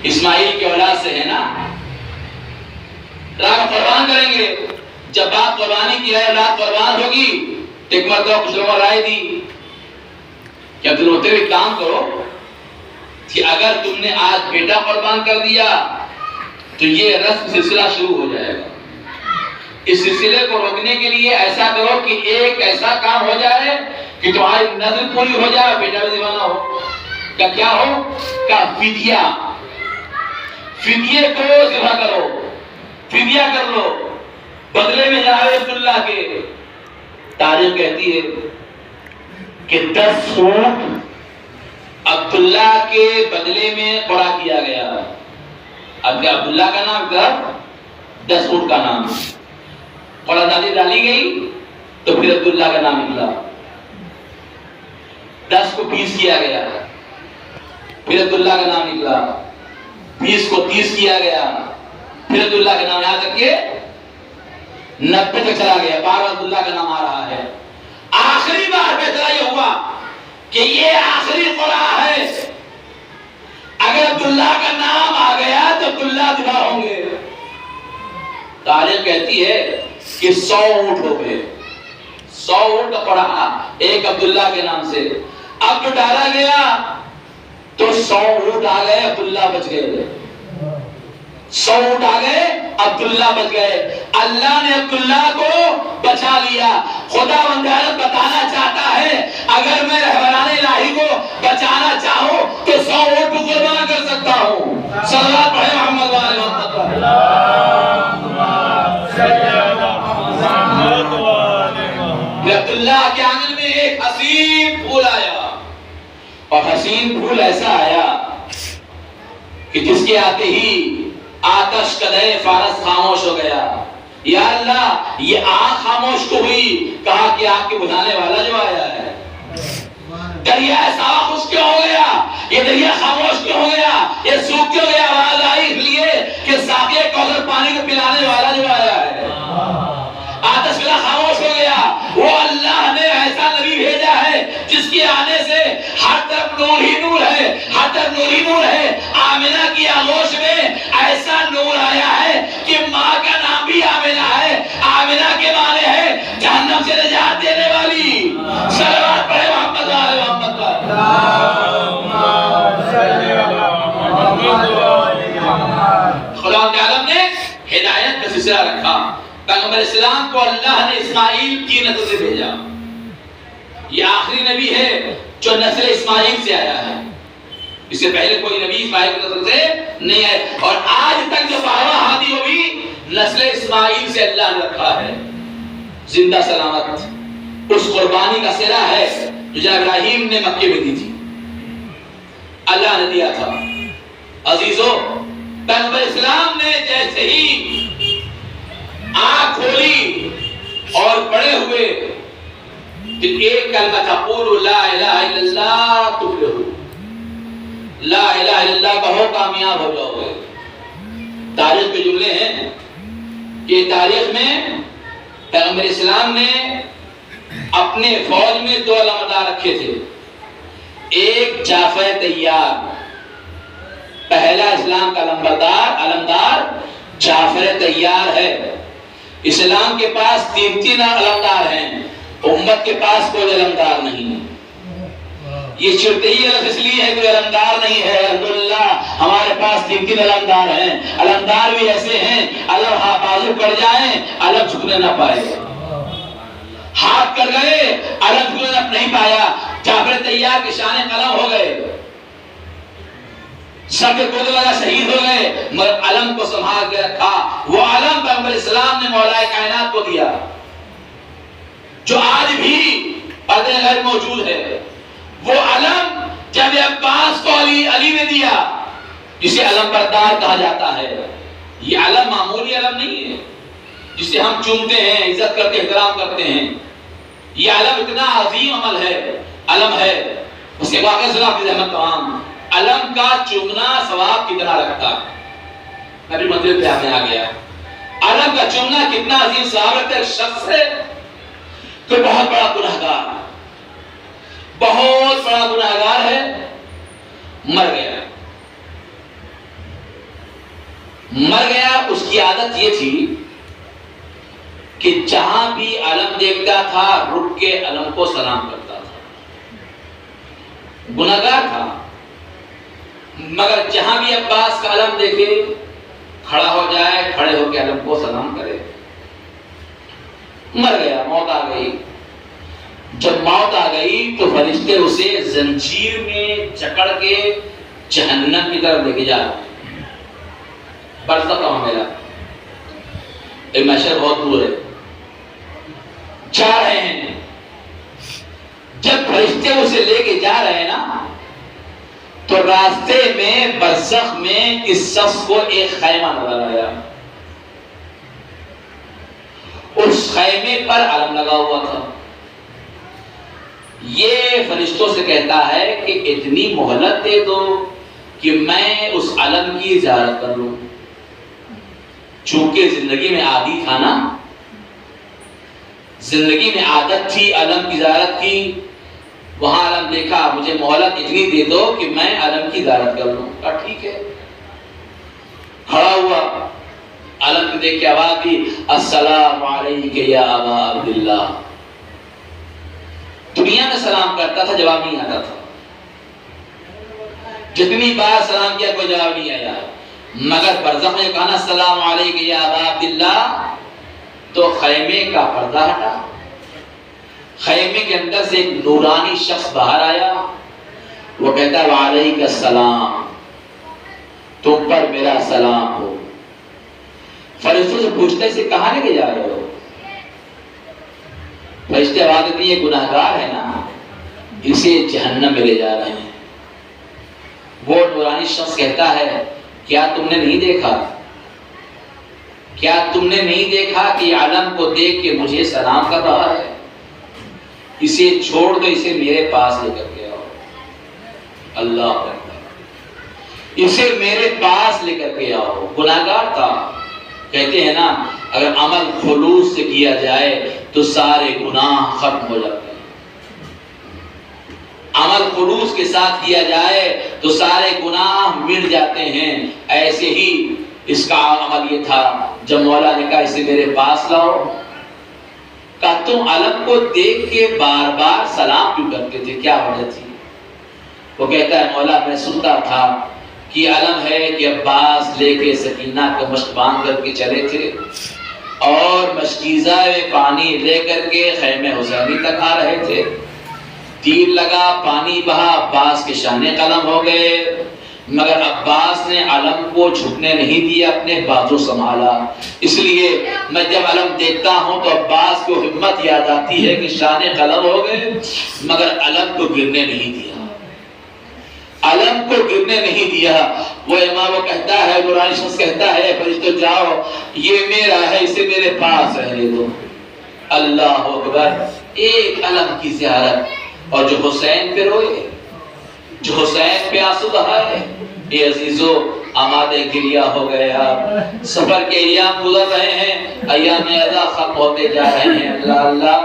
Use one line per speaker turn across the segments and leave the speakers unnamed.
اسماعیل کی اولاد سے ہے نا، راہ قربان کریں گے. جب بات قربانی کی ہے، اولاد قربان ہوگی تو ایک مرتبہ کچھ لوگوں رائے دی کہ عبد الوہاب ایک کام کرو کہ اگر تم نے آج بیٹا قربان کر دیا تو یہ رسم سلسلہ شروع ہو جائے گا. اس سلسلے کو روکنے کے لیے ایسا کرو کہ ایک ایسا کام ہو جائے کہ تمہاری نظر پوری ہو جائے، بیٹا بھی دیوانہ ہو. کہ کیا ہو؟ کہ فدیہ، فدیے کو ذبح کرو، فدیہ کر لو بدلے میں جناب عبداللہ کے. تاریخ کہتی ہے کہ 10 اونٹ عبداللہ کے بدلے میں قرع کیا گیا. اب عبداللہ کا نام تھا، 10 اونٹ کا نام قرع دادی ڈالی گئی تو پھر عبداللہ کا نام نکلا. 10 کو 20 کیا گیا، پھر عبداللہ کا نام نکلا. 20 کو 30 کیا گیا، پھر عبداللہ کا نام، یہاں تک کہ 90 تک چلا گیا. بار عبداللہ کا نام آ رہا ہے. آخری بار فیصلہ یہ ہوا کہ یہ آخری قرع ہے، اگر عبداللہ کا نام آ گیا تو عبداللہ ذبح ہوں گے. تاریخ کہتی ہے کہ 100 اونٹ ہو گئے، 100 اونٹ کا قرع ایک عبداللہ کے نام سے. اب جو ڈالا گیا تو 100 اونٹ آ گئے، عبداللہ بچ گئے. 100 اونٹ آ گئے، عبداللہ بچ گئے. اللہ نے عبداللہ کو بچا لیا. خدا بندیالت بتانا چاہتا ہے اگر میں رہبران الہی کو بچانا چاہوں تو 100 اونٹ کو قربان کر سکتا ہوں. صلوات پڑھیں محمد وآل محمد پر. عبداللہ کے آنگن میں ایک حسین پھول آیا، اور حسین پھول ایسا آیا کہ جس کے آتے ہی آتش کدے فارس خاموش ہو گیا. یا اللہ، یہ آگ خاموش کو ہوئی، کہا کہ آگ کے بجھانے والا جو آیا ہے. دریا ایسا خشک کیوں ہو گیا؟ یہ دریا خاموش کیوں ہو گیا؟ یہ سوکھ کیوں گیا؟ آواز آئی اس لیے کہ ساقی کوثر پانی کو پلانے والا جو آیا ہے. آتش کلا خاموش ہو گیا. وہ اللہ نے ایسا نبی بھیجا ہے جس کے آنے سے ہر طرف نور ہی نور ہے، ہر طرف نور ہی نور ہے. آمنہ کی آغوش میں ایسا نور آیا ہے کہ ماں کا نام بھی آمنہ ہے. آمنہ کے معنی ہے جہنم سے نجات دینے والی. صلوات پڑھے محمد وآل محمد پر. خدا کے عالم نے ہدایت کا سلسلہ رکھا. پیغمبر اسلام کو اللہ نے اسماعیل کی نسل سے بھیجا. یہ آخری نبی ہے جو نسل اسماعیل سے آیا ہے. اس سے پہلے کوئی نبی اسماعیل کی نسل سے نہیں آئے. اور آج تک جو 12 ہادی ہو بھی نسل اسماعیل سے اللہ نے رکھا ہے زندہ سلامت. اس قربانی کا صلہ ہے جو جناب ابراہیم نے مکے میں دی تھی، اللہ نے دیا تھا. عزیزو، پیغمبر اسلام نے جیسے ہی آنکھ کھولی اور پڑے ہوئے کہ ایک کلمہ تقول لا الہ الا اللہ تفلحو، لا الہ الا اللہ کہو کامیاب ہو جاؤ گے. تاریخ کے جملے ہیں کہ تاریخ میں پیغمبر اسلام نے اپنے فوج میں 2 علمدار رکھے تھے. ایک جعفر طیار، پہلا اسلام کا علمدار جعفر طیار ہے. اسلام کے پاس 3 علمدار ہیں، امت کے پاس کوئی علمدار نہیں. یہ چڑھتے ہی لفظ اس لیے ہے کوئی علمدار نہیں ہے. الحمدللہ ہمارے پاس 3 علمدار ہیں. علمدار بھی ایسے ہیں علم بازو کر جائیں علم جھکنے نہ پائے، ہاتھ کر گئے علم جھکنے نہیں پایا. جعفر طیار کے شان قلم ہو گئے، سب کو لگا شہید ہو گئے، مگر علم کو سنبھال کے رکھا. وہ علم پیغمبر اسلام نے مولا کائنات کو دیا جو آج بھی پردے غیب موجود ہے. وہ علم جب عباس کو علی نے دیا جسے علم بردار کہا جاتا ہے. یہ علم معمولی علم نہیں ہے جسے ہم چومتے ہیں، عزت کرتے احترام کرتے ہیں. یہ علم اتنا عظیم عمل ہے، علم ہے. اس کے واقعہ سنا حافظ احمد تمام علم کا چومنا ثواب کتنا رکھتا ہے. نبی منزل پہ آنے آ گیا. علم کا چومنا کتنا عظیم ثواب رکھتا ہے. ایک شخص ہے تو بہت بڑا گناہگار، بہت بڑا گناہگار ہے، مر گیا. مر گیا. اس کی عادت یہ تھی کہ جہاں بھی علم دیکھتا تھا رک کے علم کو سلام کرتا تھا. گناہگار تھا مگر جہاں بھی عباس کا علم دیکھے کھڑا ہو جائے, کھڑے ہو کے علم کو سلام کرے. مر گیا, موت آ گئی. جب موت آ گئی تو فرشتے اسے زنجیر میں جکڑ کے جہنم کی طرف لے کے جا رہے ہیں. برزخ کا معاملہ, محشر بہت دور ہے, جا رہے ہیں. جب فرشتے اسے لے کے جا رہے ہیں نا تو راستے میں برزخ میں اس شخص کو ایک خیمہ نظر آیا. اس خیمے پر علم لگا ہوا تھا. یہ فرشتوں سے کہتا ہے کہ اتنی مہلت دے دو کہ میں اس علم کی زیارت کر لوں. چونکہ زندگی میں عادی تھا نا, زندگی میں عادت تھی علم کی زیارت کی. وہاں علم دیکھا, مجھے مہلت اتنی دے دو کہ میں علم کی زیارت کر لوں. کہا ٹھیک ہے. کھڑا ہوا, علم کو دیکھ کے آواز دی, السلام علیک یا ابا عبداللہ. دنیا میں سلام کرتا تھا, جواب نہیں آتا تھا. جتنی بار سلام کیا کوئی جواب نہیں آیا. مگر برزخ میں کہا نا السلام علیک یا ابا عبداللہ تو خیمے کا پردہ ہٹا. خیمے کے اندر سے ایک نورانی شخص باہر آیا. وہ کہتا ہے وعلیک السلام, تم پر میرا سلام ہو. فرشتوں سے پوچھتے ہیں اسے کہاں لے کے جا رہے ہو؟ فرشتے آواز دیتے ہیں یہ گناہگار ہے نا, اسے جہنم میں لے جا رہے ہیں. وہ نورانی شخص کہتا ہے کیا تم نے نہیں دیکھا, کیا تم نے نہیں دیکھا کہ علم کو دیکھ کے مجھے سلام کر رہا ہے؟ اسے چھوڑ دو, اسے میرے پاس لے کر کے آؤ. اللہ اکبر, اسے میرے پاس لے کر کے آؤ. گناہگار تھا. کہتے ہیں نا اگر عمل خلوص سے کیا جائے تو سارے گناہ ختم ہو جاتے ہیں. عمل خلوص کے ساتھ کیا جائے تو سارے گناہ مٹ جاتے ہیں. ایسے ہی اس کا عمل یہ تھا. جب مولا نے کہا اسے میرے پاس لاؤ, کہا تم علم کو دیکھ کے بار بار سلام کیوں کرتے تھے, کیا وجہ تھی؟ وہ کہتا ہے مولا میں سنتا تھا کہ علم ہے کہ عباس لے کے سکینہ کو مشت باندھ کر کے چلے تھے اور مشکیزہ میں پانی لے کر کے خیمے حسینی تک آ رہے تھے. تیر لگا, پانی بہا, عباس کے شانے قلم ہو گئے. مگر عباس نے علم کو جھکنے نہیں دیا, اپنے بازو سنبھالا. اس لیے میں جب علم دیکھتا ہوں تو عباس کو ہمت یاد آتی ہے کہ شانے قلم ہو گئے مگر علم کو گرنے نہیں دیا, علم کو گرنے نہیں دیا. وہ امام وہ کہتا ہے, نورانی شخص کہتا ہے فرشتوں جاؤ یہ میرا ہے, اسے میرے پاس رہنے دو. اللہ اکبر, ایک علم کی زیارت. اور جو حسین پہ روئے, جو حسین پہ آنسو بہائے, اے عزیزو آمادے گریہ ہو گئے. آپ سفر کے ایام گزر رہے ہیں, ایام ادا ختم ہوتے جا رہے ہیں. اللہ اللہ,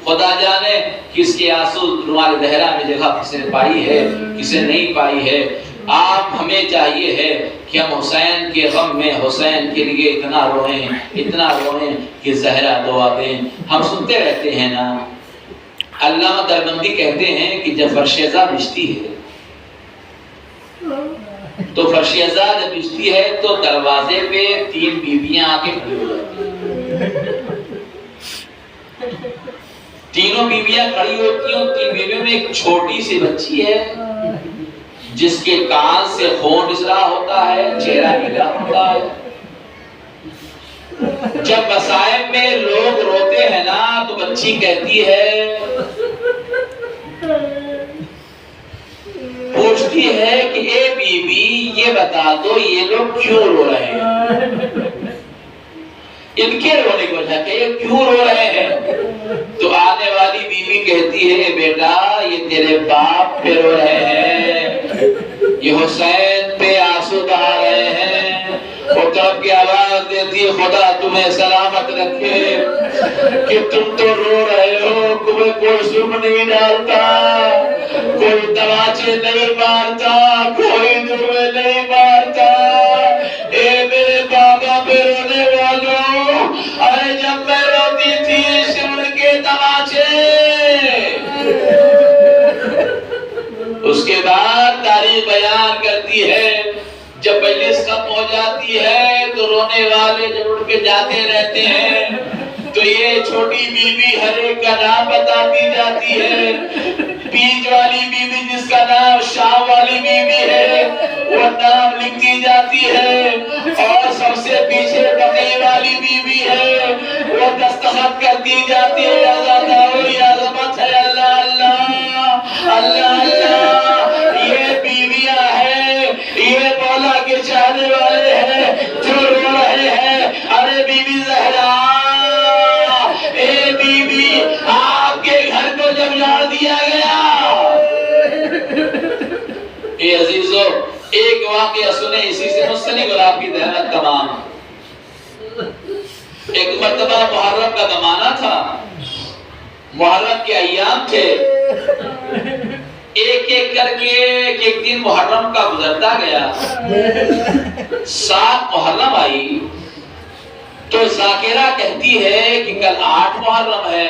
خدا جانے کس کے آنسو رومال دہرا میں جگہ کسی نے پائی ہے, کسی نے نہیں پائی ہے. آپ ہمیں چاہیے ہے کہ ہم حسین کے غم میں حسین کے لیے اتنا روئیں کہ زہرا دعا دیں. ہم سنتے رہتے ہیں نا, علامہ دربندی کہتے ہیں کہ جب فرشیزہ بجتی ہے تو فرشیزہ جب بجتی ہے تو دروازے پہ 3 بیویاں آ کے کھڑی ہو جاتی ہیں. تینوں بیویاں کھڑی ہوتی ہیں. 3 بیویوں میں ایک چھوٹی سی بچی ہے جس کے کان سے خون نکل رہا ہوتا ہے, چہرہ نیلا ہوتا ہے. جب مصائب میں لوگ روتے ہیں نا تو بچی کہتی ہے, پوچھتی ہے کہ اے بی بی یہ بتا دو یہ لوگ کیوں رو رہے ہیں, ان کے رونے کی وجہ کہ یہ کیوں رو رہے ہیں. تو آنے والی بیوی کہتی ہے بیٹا یہ تیرے باپ پہ رو رہے ہیں, یہ حسین پہ آنسو بہا رہے ہیں. اور طرف کی آواز دیتی ہے خدا تمہیں سلامت رکھے کہ تم تو رو رہے ہو, تمہیں کوئی ظلم نہیں ڈالتا, کوئی تماچے نہیں مارتا, کوئی تمہیں نہیں مارتا. اے میرے جب مجلس ختم ہو جاتی ہے تو رونے والے جب اٹھ کے جاتے رہتے ہیں تو یہ چھوٹی بیوی ہر ایک کا نام بتاتی جاتی ہے. بیچ والی بیوی جس کا نام شام والی بیوی ہے وہ نام لکھتی جاتی ہے, اور سب سے پیچھے بقی والی بیوی ہے وہ دستخط کرتی جاتی ہے. عظمت ہے, اللہ اللہ اللہ اللہ. یہ بیویاں ہیں, یہ مولا کے چاہنے والے ہیں جو رو رہے ہیں. ارے بیوی زہرا, اے بیوی, آپ کے گھر کو جب جاڑ دیا گیا. اے عزیزو, ایک واقعہ سنیں اسی سے منسلک اور آپ کی ذہنت تمام. ایک مرتبہ محرم کا زمانہ تھا, محرم کے ایام تھے. ایک ایک کر کے ایک دن محرم کا گزرتا گیا. 7 محرم آئی تو ذاکرہ کہتی ہے کہ کل 8 محرم ہے,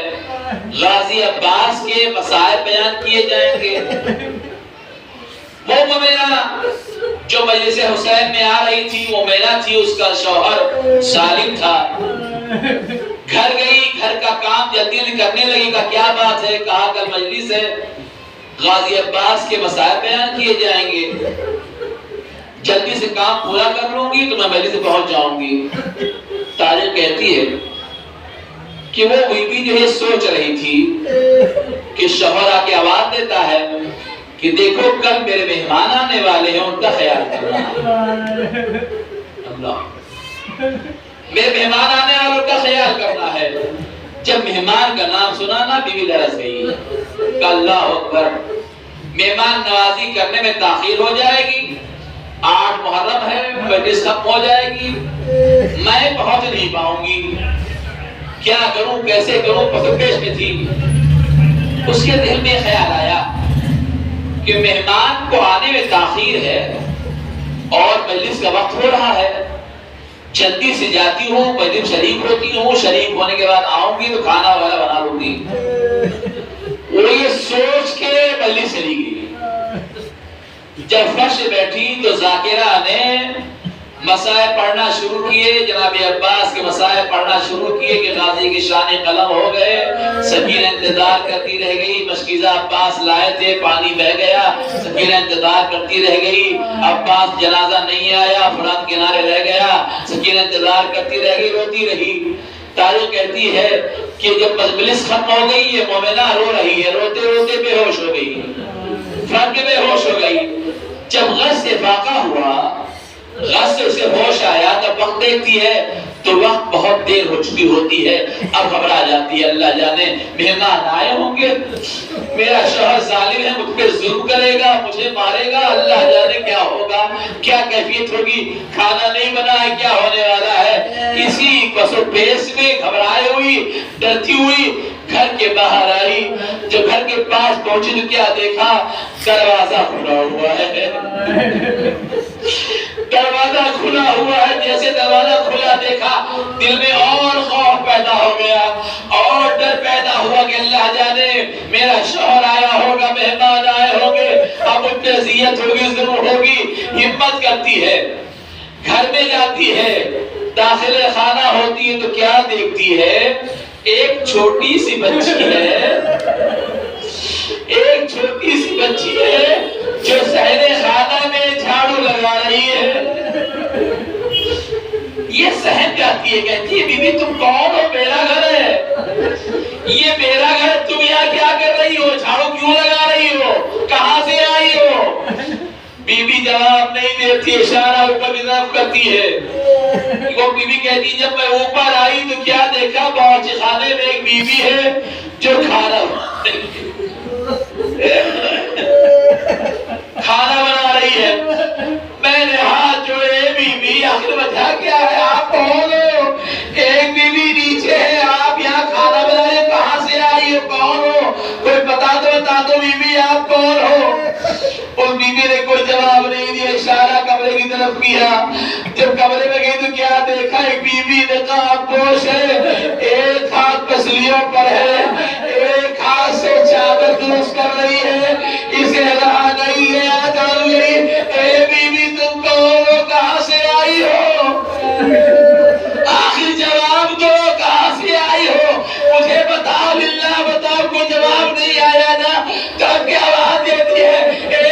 غازی عباس کے مصائب بیان کیے جائیں گے. وہ مومنہ جو مجلس حسین میں آ رہی تھی, مومنہ تھی, اس کا شوہر ظالم تھا. گھر گئی, گھر کا کام جلدی کرنے لگی. کہا کیا بات ہے؟ کہا کل مجلس ہے, غازی عباس کے مصائب بیان کیے جائیں گے, جلدی سے کام پورا کر لوں گی تو میں مجلس سے پہنچ جاؤں گی. تاریخ کہتی ہے کہ وہ بیوی جو ہے سوچ رہی تھی کہ شوہر آ کے آواز دیتا ہے کہ دیکھو کل میرے مہمان آنے والے ہیں, ان کا خیال کرنا ہے. اللہ, میرے مہمان آنے والوں کا خیال کرنا ہے. جب مہمان کا نام سنا نا, بیوی لرز گئی. کہ اللہ اکبر, مہمان نوازی کرنے میں تاخیر ہو جائے گی. 8 محرم ہے, مجلس ختم ہو جائے گی, میں پہنچ نہیں پاؤں گی. کیا کروں, کیسے کروں, پسپیش میں تھی. اس کے دل میں خیال آیا کہ مہمان کو آنے میں تاخیر ہے اور مجلس کا وقت ہو رہا ہے, جلدی سے جاتی ہوں, مجلس شریک ہوتی ہوں, شریک ہونے کے بعد آؤں گی تو کھانا وغیرہ بنا لوں گی. وہ یہ سوچ کے مجلس چلی گئی. جب فرش بیٹھی تو ذاکرہ نے مسائب پڑھنا شروع کیے, جناب عباس کے مسائب پڑھنا شروع کیے کہ غازی کی شان قلم ہو گئے. سکینہ انتظار کرتی رہ گئی, مشکیزہ عباس لائے تھے, پانی بہ گیا. سکینہ انتظار کرتی رہ گئی, عباس جنازہ نہیں آیا, فلان کنارے رہ گیا. سکینہ انتظار کرتی رہ گئی, روتی رہی. تاریخ کہتی ہے کہ جب مجلس ختم ہو گئی, یہ مومنہ رو رہی ہے, روتے روتے بے ہوش ہو گئی, فرق بے ہوش ہو گئی. جب غش سے فاقہ ہوا, غش سے اسے ہوش آیا, تب وقت دیکھتی ہے تو وقت بہت دیر ہو چکی ہوتی ہے. اب گھبرا جاتی ہے, اللہ جانے مہمان آئے ہوں گے, میرا شوہر ظالم ہے, مجھ پہ ظلم کرے گا, مجھے مارے گا, اللہ جانے کیا ہوگا, کیا کیفیت ہوگی, کھانا نہیں بنا ہے, کیا ہونے والا ہے. اسی پسو پیس میں گھبرائے ہوئی, ڈرتی ہوئی گھر کے باہر آئی. جب گھر کے پاس پہنچی تو کیا دیکھا, دروازہ کھلا ہوا ہے. دروازہ کھلا ہوا ہے. جیسے دروازہ کھلا دیکھا, دل میں اور خوف پیدا ہو گیا, اور ڈر پیدا ہوا کہ اللہ جانے میرا شوہر آیا ہوگا, مہمان آئے ہوں گے, اب ان پہ اذیت ہوگی, ضرور ہوگی. ہمت کرتی ہے, گھر میں جاتی ہے, داخل خانہ ہوتی ہے تو کیا دیکھتی ہے, ایک چھوٹی سی بچی ہے, ایک چھوٹی سی بچی ہے جو صحن خانہ میں جھاڑو لگا رہی ہے. یہ سہم جاتی ہے, کہتی ہے بی بی تم کون ہو, میرا گھر ہے, یہ میرا گھر, تم یہاں کیا کر رہی ہو, جھاڑو کیوں لگا رہی ہو, کہاں سے آئی ہو. بی بی جواب نہیں دیتی, اشارہ اوپر کی طرف کرتی ہے. وہ بی بی کہتی جب میں اوپر آئی تو کیا دیکھا, باورچی خانے میں ایک بی بی ہے جو کھانا بنا رہی ہے. میں نے ہاتھ جوڑے, بی بی آخر وجہ کیا ہے, آپ کون ہو. ایک بی بی نیچے ہے, آپ یہاں کھانا بنا رہے, کہاں سے آئی ہو, کون ہو, کوئی بتا دو بی بی آپ کون ہو. اس بی بی نے کوئی جواب نہیں دیا, اشارہ کمرے کی طرف کیا. جب کمرے میں گئی تو کیا دیکھا, ایک بی بی نقاب پوش ہے, ایک ہاتھ پسلیوں پر ہے, ایک ہاتھ سے چادر درست کر رہی ہے. اسے رہا نہیں ہے, اے بی بی تم کون ہو, نہیں آیا نا تو اب کی آواز دیتی ہے